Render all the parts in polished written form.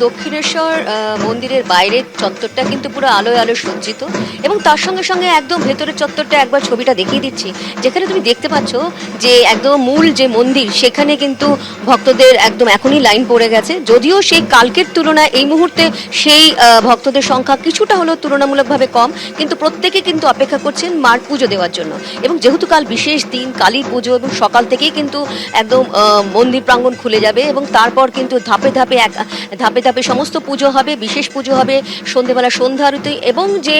দক্ষিণেশ্বর মন্দিরের বাইরের চত্বরটা কিন্তু পুরো আলোয় আলো সজ্জিত এবং তার সঙ্গে সঙ্গে একদম ভেতরের চত্বরটা একবার ছবিটা দেখিয়ে দিচ্ছি, যেখানে তুমি দেখতে পাচ্ছ যে একদম মূল যে মন্দির সেখানে কিন্তু ভক্তদের একদম এখনই লাইন পড়ে গেছে। যদিও সেই কালকের তুলনায় এই মুহূর্তে সেই ভক্তদের সংখ্যা কিছুটা হলেও তুলনামূলকভাবে কম, কিন্তু প্রত্যেকে কিন্তু অপেক্ষা করছেন মার পুজো দেওয়ার জন্য। এবং যেহেতু কাল বিশেষ দিন, কালী পুজো, এবং সকাল থেকেই কিন্তু একদম মন্দির প্রাঙ্গণ খুলে যাবে এবং তারপর কিন্তু ধাপে ধাপে সমস্ত পুজো হবে, বিশেষ পুজো হবে, সন্ধেবেলা সন্ধ্যা আরতি এবং যে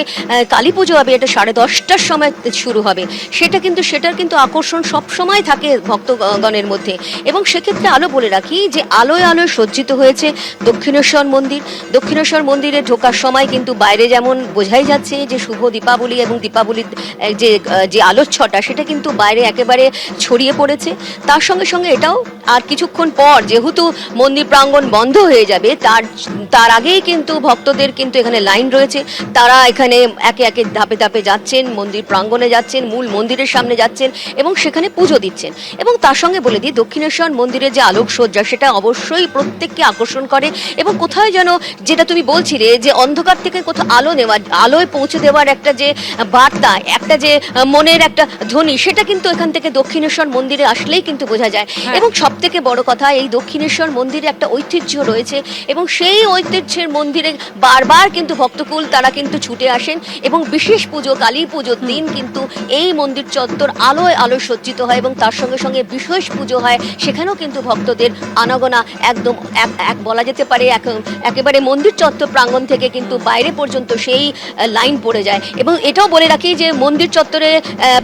কালী পুজো হবে এটা 10:30টার সময় শুরু হবে। সেটার কিন্তু আকর্ষণ সব সময় থাকে ভক্তগণের মধ্যে। এবং সেক্ষেত্রে আলো বলে রাখি যে আলোয় আলোয় সজ্জিত হয়েছে দক্ষিণেশ্বর মন্দির। দক্ষিণেশ্বর মন্দিরে ঢোকার সময় কিন্তু বাইরে যেমন বোঝাই যাচ্ছে যে শুভ দীপাবলি এবং দীপাবলির যে আলোচ্ছটা সেটা কিন্তু বাইরে একেবারে ছড়িয়ে পড়েছে। তার সঙ্গে সঙ্গে এটাও আর কিছুক্ষণ পর যেহেতু মন্দির প্রাঙ্গণ বন্ধ হয়ে যাবে তার আগেই কিন্তু ভক্তদের কিন্তু এখানে লাইন রয়েছে। তারা এখানে একে একে ধাপে ধাপে যাচ্ছেন, মন্দির প্রাঙ্গণে যাচ্ছেন, মূল মন্দিরের সামনে যাচ্ছেন এবং সেখানে পুজো দিচ্ছেন। এবং তার সঙ্গে বলে দিই, দক্ষিণেশ্বর মন্দিরের যে আলোকসজ্জা সেটা অবশ্যই প্রত্যেককে আকর্ষণ করে এবং কোথায় যেন যেটা তুমি বলছিলে যে অন্ধকার থেকে কোথাও আলোয় পৌঁছে দেওয়ার একটা যে বার্তা, একটা যে মনের একটা ধ্বনি, সেটা কিন্তু এখান থেকে দক্ষিণেশ্বর মন্দিরে আসলেই কিন্তু বোঝা যায়। এবং সব থেকে বড় কথা, এই দক্ষিণেশ্বর মন্দিরে একটা ঐতিহ্য রয়েছে এবং সেই ঐতিহ্যের মন্দিরে বারবার কিন্তু ভক্তকুল তারা কিন্তু ছুটে আসেন এবং বিশেষ পুজো, কালী পুজোর দিন কিন্তু এই মন্দির চত্বর আলোয় আলোয় সজ্জিত হয় এবং তার সঙ্গে সঙ্গে বিশেষ পুজো হয়। সেখানেও কিন্তু ভক্তদের আনাগোনা একদম এক বলা যেতে পারে একেবারে মন্দির চত্বর প্রাঙ্গণ থেকে কিন্তু বাইরে পর্যন্ত সেই লাইন পড়ে যায়। এবং এটাও বলে রাখি যে মন্দির চত্বরে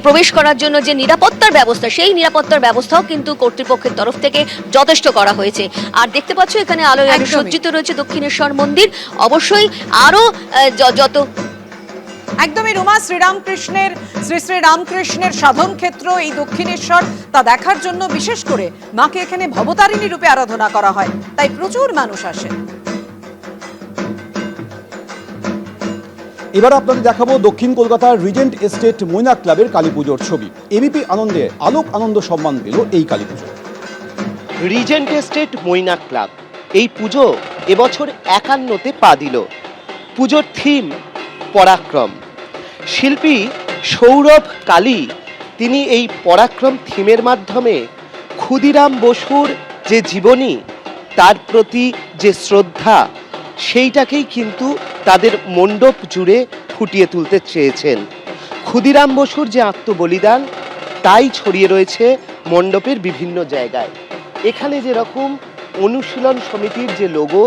প্রবেশ করার জন্য যে নিরাপত্তার ব্যবস্থা, সেই নিরাপত্তার ব্যবস্থাও কিন্তু কর্তৃপক্ষের তরফ থেকে যথেষ্ট করা হয়েছে। আর দেখতে পাচ্ছ এখানে আলোয় আলো সজ্জিত রয়েছে দক্ষিণেশ্বর মন্দির। অবশ্যই আরো যত একদমই রুমা, শ্রী শ্রী রামকৃষ্ণের সাধন ক্ষেত্র এই দক্ষিণেশ্বর, তা দেখার জন্য বিশেষ করে মাকে এখানে ভবতারিণী রূপে আরাধনা করা হয়, তাই প্রচুর মানুষ আসেন। এবার আপনাদের দেখাবো দক্ষিণ কলকাতার রিজেন্ট এস্টেট মৈনাক ক্লাবের কালী পুজোর ছবি। এবিপি আনন্দে আলোক আনন্দ সম্মান পেল এই কালী পুজো। রিজেন্ট এস্টেট মৈনাক ক্লাব এই পুজো এবছর 51তে পা দিল। পুজোর থিম পরাক্রম। শিল্পী সৌরভ কালী তিনি এই পরাক্রম থিমের মাধ্যমে ক্ষুদিরাম বসুর যে জীবনী, তার প্রতি যে শ্রদ্ধা, সেইটাকেই কিন্তু তাদের মণ্ডপ জুড়ে ফুটিয়ে তুলতে চেয়েছেন। ক্ষুদিরাম বসুর যে আত্মবলিদান তাই ছড়িয়ে রয়েছে মণ্ডপের বিভিন্ন জায়গায়। এখানে যেরকম অনুশীলন সমিতির যে লোগো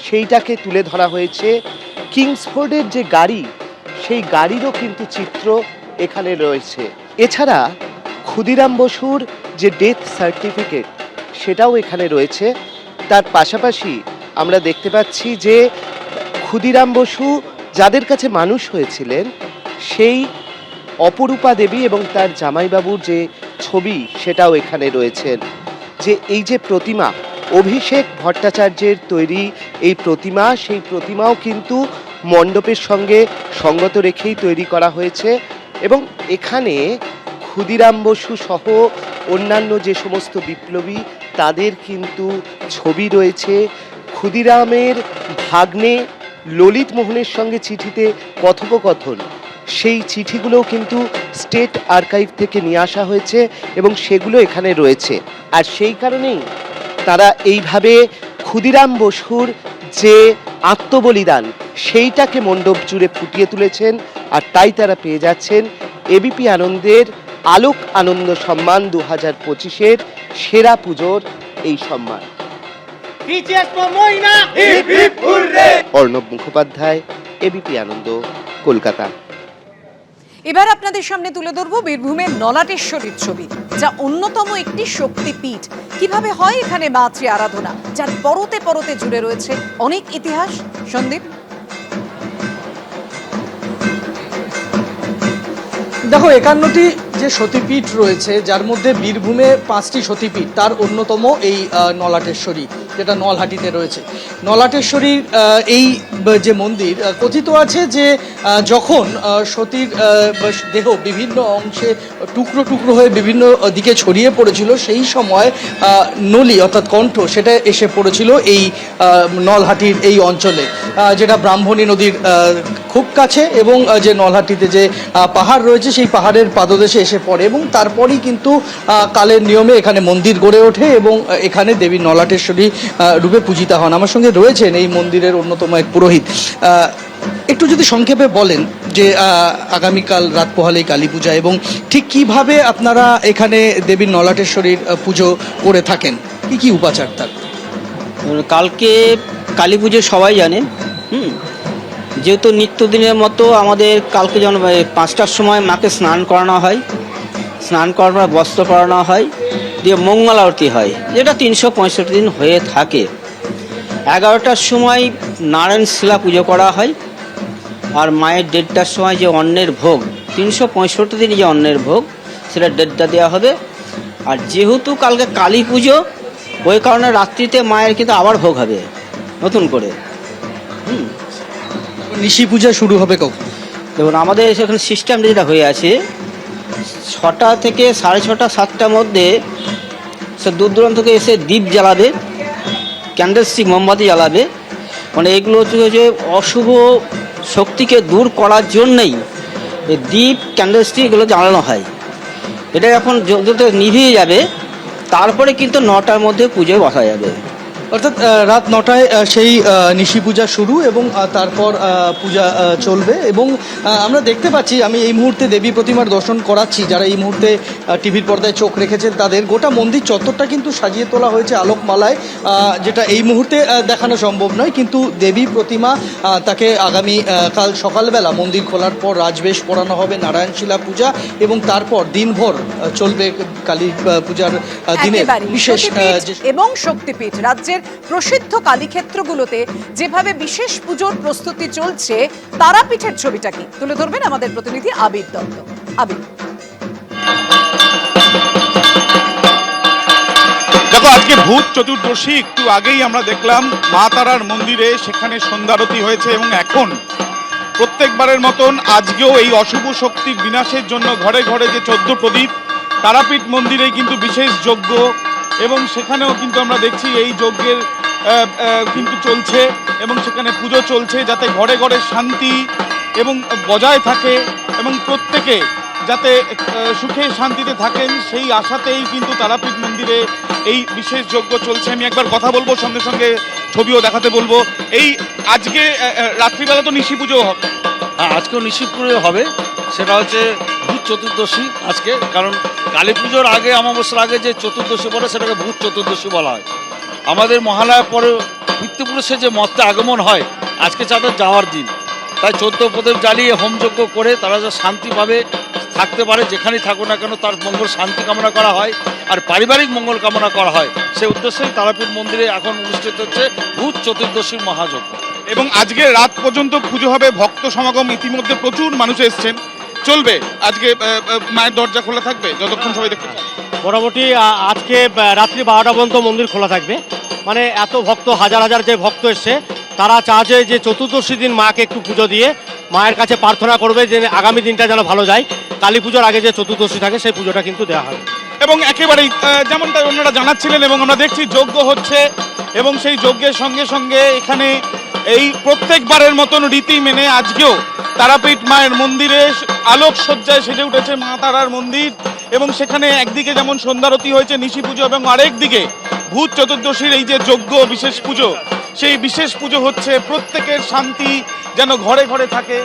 সেইটাকে তুলে ধরা হয়েছে, কিংসফোর্ডের যে গাড়ি সেই গাড়িরও কিন্তু চিত্র এখানে রয়েছে। এছাড়া ক্ষুদিরাম বসুর যে ডেথ সার্টিফিকেট সেটাও এখানে রয়েছে। তার পাশাপাশি আমরা দেখতে পাচ্ছি যে ক্ষুদিরাম বসু যাদের কাছে মানুষ হয়েছিলেন সেই অপরূপা দেবী এবং তার জামাইবাবুর যে ছবি সেটাও এখানে রয়েছেন। যে এই যে প্রতিমা অভিষেক ভট্টাচার্যের তৈরি এই প্রতিমা, সেই প্রতিমাও কিন্তু মণ্ডপের সঙ্গে সঙ্গত রেখেই তৈরি করা হয়েছে এবং এখানে ক্ষুদিরাম বসু সহ অন্যান্য যে সমস্ত বিপ্লবী তাদের কিন্তু ছবি রয়েছে। ক্ষুদিরামের ভাগ্নে ললিত মোহনের সঙ্গে চিঠিতে কথোপকথন, সেই চিঠিগুলোও কিন্তু স্টেট আর্কাইভ থেকে নিয়ে আসা হয়েছে এবং সেগুলো এখানে রয়েছে। আর সেই কারণেই তারা এইভাবে ক্ষুদিরাম বসুর যে আত্মবলিদান সেইটাকে মণ্ডপ জুড়ে ফুটিয়ে তুলেছেন। আর তাই তারা পেয়ে যাচ্ছেন এবিপি আনন্দের আলোক আনন্দ সম্মান 2025-এর সেরা পুজোর এই সম্মান। অর্ণব মুখোপাধ্যায়, এবিপি আনন্দ, কলকাতা। এবার আপনাদের সামনে তুলে ধরবো বীরভূমের নলাটেশ্বরীর ছবি, যা অন্যতম একটি শক্তিপীঠ। কিভাবে হয় এখানে মাতৃ আরাধনা, যার পরতে পরতে জুড়ে রয়েছে অনেক ইতিহাস। সন্দীপ, দেখো 51টি যে সতীপীঠ রয়েছে, যার মধ্যে বীরভূমে 5টি সতীপীঠ, তার অন্যতম এই নলাটেশ্বরী। যেটা নলহাটিতে রয়েছে। নলাটেশ্বরীর এই যে মন্দির, কথিত আছে যে যখন সতীর দেহ বিভিন্ন অংশে টুকরো টুকরো হয়ে বিভিন্ন দিকে ছড়িয়ে পড়েছিল, সেই সময় নলি অর্থাৎ কণ্ঠ সেটা এসে পড়েছিল এই নলহাটির এই অঞ্চলে, যেটা ব্রাহ্মণী নদীর খুব কাছে, এবং যে নলহাটিতে যে পাহাড় রয়েছে সেই পাহাড়ের পাদদেশে এসে পড়ে, এবং তারপরই কিন্তু কালের নিয়মে এখানে মন্দির গড়ে ওঠে এবং এখানে দেবী নলাটেশ্বরী রূপে পূজিতা হন। আমার সঙ্গে রয়েছেন এই মন্দিরের অন্যতম এক পুরোহিত। একটু যদি সংক্ষেপে বলেন যে আগামীকাল রাত পোহালেই কালী পূজা, এবং ঠিক কিভাবে আপনারা এখানে দেবী নলাটেশ্বরীর পুজো করে থাকেন, কি কি উপাচার তার? কালকে কালী পুজো সবাই জানেন, যেহেতু নিত্যদিনের মতো আমাদের কালকে যেমন 5টার সময় মাকে স্নান করানো হয়, স্নান করার পর বস্ত্র পরানো হয়, দিয়ে মঙ্গল আরতি হয়, যেটা 365 দিন হয়ে থাকে। 11টার সময় নারায়ণ শিলা পুজো করা হয়, আর মায়ের 1:30টার সময় যে অন্নের ভোগ, 365 দিন যে অন্নের ভোগ, সেটা 1:30টা দেওয়া হবে। আর যেহেতু কালকে কালী পুজো, ওই কারণে রাত্রিতে মায়ের কিন্তু আবার ভোগ হবে নতুন করে। নিশি পূজা শুরু হবে কখন? দেখুন, আমাদের সেখানে সিস্টেমটা যেটা হয়ে আছে, 6টা থেকে 6:30 7টার মধ্যে সে দূর দূরান্ত থেকে এসে দীপ জ্বালাবে, ক্যান্ডেলস্টিক মোমবাতি জ্বালাবে। মানে এগুলো হচ্ছে অশুভ শক্তিকে দূর করার জন্যই এই দীপ ক্যান্ডেলস্টিক এগুলো জ্বালানো হয়। এটা যখন যত নিভিয়ে যাবে, তারপরে কিন্তু 9টার মধ্যে পুজোয় বসা যাবে। অর্থাৎ রাত 9টায় সেই নিশি পূজা শুরু, এবং তারপর পূজা চলবে। এবং আমরা দেখতে পাচ্ছি, আমি এই মুহূর্তে দেবী প্রতিমার দর্শন করাচ্ছি, যারা এই মুহূর্তে টিভির পর্দায় চোখ রেখেছেন তাদের, গোটা মন্দির চত্বরটা কিন্তু সাজিয়ে তোলা হয়েছে আলোকমালায়, যেটা এই মুহূর্তে দেখানো সম্ভব নয়। কিন্তু দেবী প্রতিমা তাকে আগামী কাল সকালবেলা মন্দির খোলার পর রাজবেশ পরানো হবে, নারায়ণশিলা পূজা, এবং তারপর দিনভর চলবে কালী পূজার দিনে একেবারেই বিশেষ সতীপীঠ এবং শক্তিপীঠ। রাজ্যের প্রসিদ্ধ কালীক্ষেত্রগুলোতে যেভাবে বিশেষ পুজোর প্রস্তুতি চলছে, তারাপীঠের ছবিটা কি তুলে ধরবেন আমাদের প্রতিনিধি আবির দত্ত। আবির, দেখো, আজকে ভূত চতুর্দশী, একটু আগেই আমরা দেখলাম মা তারার মন্দিরে সেখানে সন্ধ্যারতি হয়েছে, এবং এখন প্রত্যেকবারের মতন আজকেও এই অশুভ শক্তির বিনাশের জন্য ঘরে ঘরে যে 14 প্রদীপ, তারাপীঠ মন্দিরে কিন্তু বিশেষ যজ্ঞ, এবং সেখানেও কিন্তু আমরা দেখছি এই যজ্ঞের কিন্তু চলছে, এবং সেখানে পুজো চলছে, যাতে ঘরে ঘরে শান্তি এবং বজায় থাকে, এবং প্রত্যেকে যাতে সুখে শান্তিতে থাকেন, সেই আশাতেই কিন্তু তারাপীঠ মন্দিরে এই বিশেষ যজ্ঞ চলছে। আমি একবার কথা বলবো, সঙ্গে সঙ্গে ছবিও দেখাতে বলবো। এই আজকে রাত্রিবেলা তো নিশি পুজো হবে। হ্যাঁ, আজকেও নিশি পুজো হবে, সেটা হচ্ছে ভূত চতুর্দশী আজকে। কারণ কালী পুজোর আগে, অমাবস্যার আগে যে চতুর্দশী পড়ে সেটাকে ভূত চতুর্দশী বলা হয়। আমাদের মহালয়ার পরে পিতৃপুরুষের যে মর্তে আগমন হয়, আজকে তাদের যাওয়ার দিন, তাই 14 প্রদীপ জ্বালিয়ে হোমযজ্ঞ করে তারা যে শান্তিভাবে থাকতে পারে, যেখানেই থাকুক না কেন তার মঙ্গল শান্তি কামনা করা হয়, আর পারিবারিক মঙ্গল কামনা করা হয়। সেই উদ্দেশ্যেই তারাপীঠ মন্দিরে এখন অনুষ্ঠিত হচ্ছে ভূত চতুর্দশীর মহাযজ্ঞ। এবং আজকে রাত পর্যন্ত পুজো হবে, ভক্ত সমাগম ইতিমধ্যে প্রচুর মানুষ এসছেন। চলবে আজকে মায়ের দরজা খোলা থাকবে যতক্ষণ সবাই দেখতে পাবে। মোটামুটি আজকে রাত্রি 12টা পর্যন্ত মন্দির খোলা থাকবে। মানে এত ভক্ত, হাজার হাজার যে ভক্ত এসছে, তারা চাচ্ছে যে চতুর্দশী দিন মাকে একটু পুজো দিয়ে মায়ের কাছে প্রার্থনা করবে যে আগামী দিনটা যেন ভালো যায়। কালী পুজোর আগে যে চতুর্দশী থাকে সেই পুজোটা কিন্তু দেওয়া হয়। এবং একেবারেই যেমনটা ওনারা জানাচ্ছিলেন, এবং আমরা দেখছি যজ্ঞ হচ্ছে, এবং সেই যজ্ঞের সঙ্গে সঙ্গে এখানে এই প্রত্যেকবারের মতন রীতি মেনে আজকেও তারাপীঠ মায়ের মন্দিরে আলোকসজ্জায় সেজে উঠেছে মা তারার মন্দির, এবং সেখানে একদিকে যেমন সন্ধ্যারতি হয়েছে, নিশি পুজো, এবং আরেকদিকে ভূত চতুর্দশীর এই যে যজ্ঞ বিশেষ পুজো, সেই বিশেষ পুজো হচ্ছে। প্রত্যেকের শান্তি যেন ঘরে ঘরে থাকে।